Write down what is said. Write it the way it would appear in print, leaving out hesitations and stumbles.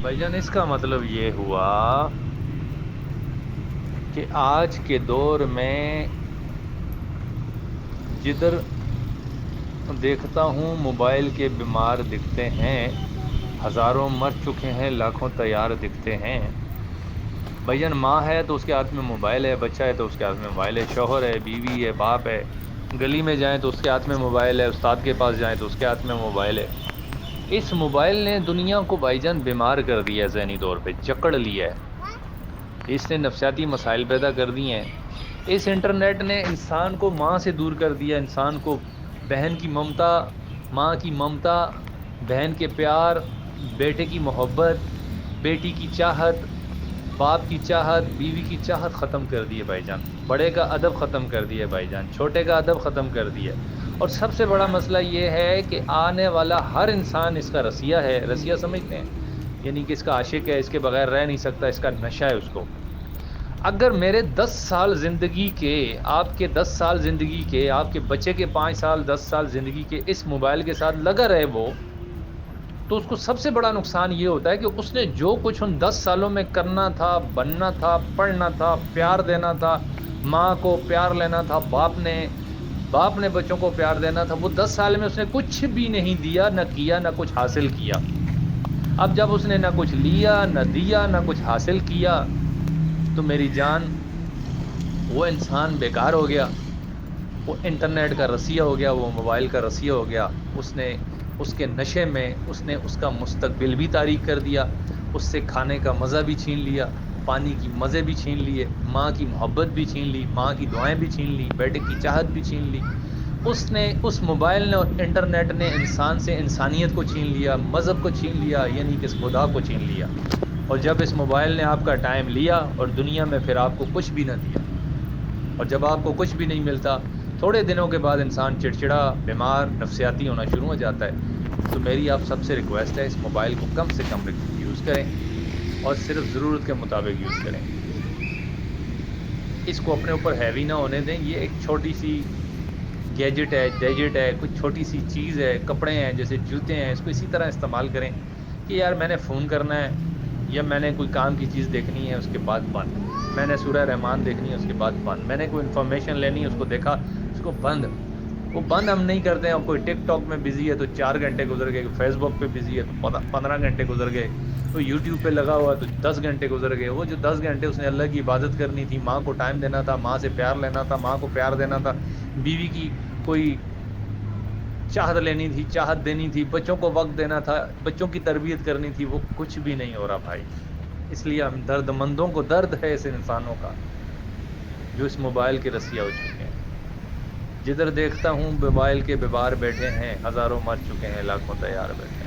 بھائی جان اس کا مطلب یہ ہوا کہ آج کے دور میں جدھر دیکھتا ہوں موبائل کے بیمار دکھتے ہیں، ہزاروں مر چکے ہیں، لاکھوں تیار دکھتے ہیں۔ بھائی جان ماں ہے تو اس کے ہاتھ میں موبائل ہے، بچہ ہے تو اس کے ہاتھ میں موبائل ہے، شوہر ہے، بیوی ہے، باپ ہے، گلی میں جائیں تو اس کے ہاتھ میں موبائل ہے، استاد کے پاس جائیں تو اس کے ہاتھ میں موبائل ہے۔ اس موبائل نے دنیا کو بھائی جان بیمار کر دیا ہے، ذہنی طور پہ جکڑ لیا ہے، اس نے نفسیاتی مسائل پیدا کر دی ہیں۔ اس انٹرنیٹ نے انسان کو ماں سے دور کر دیا، انسان کو بہن کی ممتا، ماں کی ممتا، بہن کے پیار، بیٹے کی محبت، بیٹی کی چاہت، باپ کی چاہت، بیوی کی چاہت ختم کر دی ہے بھائی جان۔ بڑے کا ادب ختم کر دیا ہے بھائی جان، چھوٹے کا ادب ختم کر دیا ہے۔ اور سب سے بڑا مسئلہ یہ ہے کہ آنے والا ہر انسان اس کا رسیہ ہے، رسیہ سمجھتے ہیں؟ یعنی کہ اس کا عاشق ہے، اس کے بغیر رہ نہیں سکتا، اس کا نشہ ہے اس کو۔ اگر میرے 10 سال زندگی کے، آپ کے 10 سال زندگی کے، آپ کے بچے کے 5 سال 10 سال زندگی کے اس موبائل کے ساتھ لگا رہے وہ، تو اس کو سب سے بڑا نقصان یہ ہوتا ہے کہ اس نے جو کچھ ان 10 سالوں میں کرنا تھا، بننا تھا، پڑھنا تھا، پیار دینا تھا، ماں کو پیار لینا تھا، باپ نے بچوں کو پیار دینا تھا، وہ 10 سال میں اس نے کچھ بھی نہیں دیا، نہ کیا، نہ کچھ حاصل کیا۔ اب جب اس نے نہ کچھ لیا، نہ دیا، نہ کچھ حاصل کیا، تو میری جان وہ انسان بیکار ہو گیا، وہ انٹرنیٹ کا رسیہ ہو گیا، وہ موبائل کا رسیہ ہو گیا۔ اس نے اس کے نشے میں اس نے اس کا مستقبل بھی تاریک کر دیا، اس سے کھانے کا مزہ بھی چھین لیا، پانی کی مزے بھی چھین لیے، ماں کی محبت بھی چھین لی، ماں کی دعائیں بھی چھین لی، بیٹے کی چاہت بھی چھین لی۔ اس موبائل نے اور انٹرنیٹ نے انسان سے انسانیت کو چھین لیا، مذہب کو چھین لیا، یعنی کہ اس خدا کو چھین لیا۔ اور جب اس موبائل نے آپ کا ٹائم لیا اور دنیا میں پھر آپ کو کچھ بھی نہ دیا، اور جب آپ کو کچھ بھی نہیں ملتا، تھوڑے دنوں کے بعد انسان چڑچڑا، بیمار، نفسیاتی ہونا شروع ہو جاتا ہے۔ تو میری آپ سب سے ریکویسٹ ہے، اس موبائل کو کم سے کم یوز کریں اور صرف ضرورت کے مطابق یوز کریں۔ اس کو اپنے اوپر ہیوی نہ ہونے دیں۔ یہ ایک چھوٹی سی گیجٹ ہے، کچھ چھوٹی سی چیز ہے، کپڑے ہیں، جیسے جوتے ہیں، اس کو اسی طرح استعمال کریں کہ یار میں نے فون کرنا ہے، یا میں نے کوئی کام کی چیز دیکھنی ہے، اس کے بعد بند، میں نے سورہ رحمان دیکھنی ہے، اس کے بعد بند، میں نے کوئی انفارمیشن لینی ہے، اس کو دیکھا، اس کو بند۔ وہ بند ہم نہیں کرتے ہیں۔ کوئی ٹک ٹاک میں بزی ہے تو 4 گھنٹے گزر گئے، فیس بک پہ بزی ہے تو 15 گھنٹے گزر گئے، کوئی یوٹیوب پہ لگا ہوا تو 10 گھنٹے گزر گئے۔ وہ جو 10 گھنٹے اس نے اللہ کی عبادت کرنی تھی، ماں کو ٹائم دینا تھا، ماں سے پیار لینا تھا، ماں کو پیار دینا تھا، بیوی کی کوئی چاہت لینی تھی، چاہت دینی تھی، بچوں کو وقت دینا تھا، بچوں کی تربیت کرنی تھی، وہ کچھ بھی نہیں ہو رہا بھائی۔ اس لیے ہم درد مندوں کو درد ہے اس انسانوں کا جو اس موبائل کے رسیہ ہو چکے ہیں۔ جدھر دیکھتا ہوں موبائل کے بیمار بیٹھے ہیں، ہزاروں مر چکے ہیں، لاکھوں تیار بیٹھے ہیں۔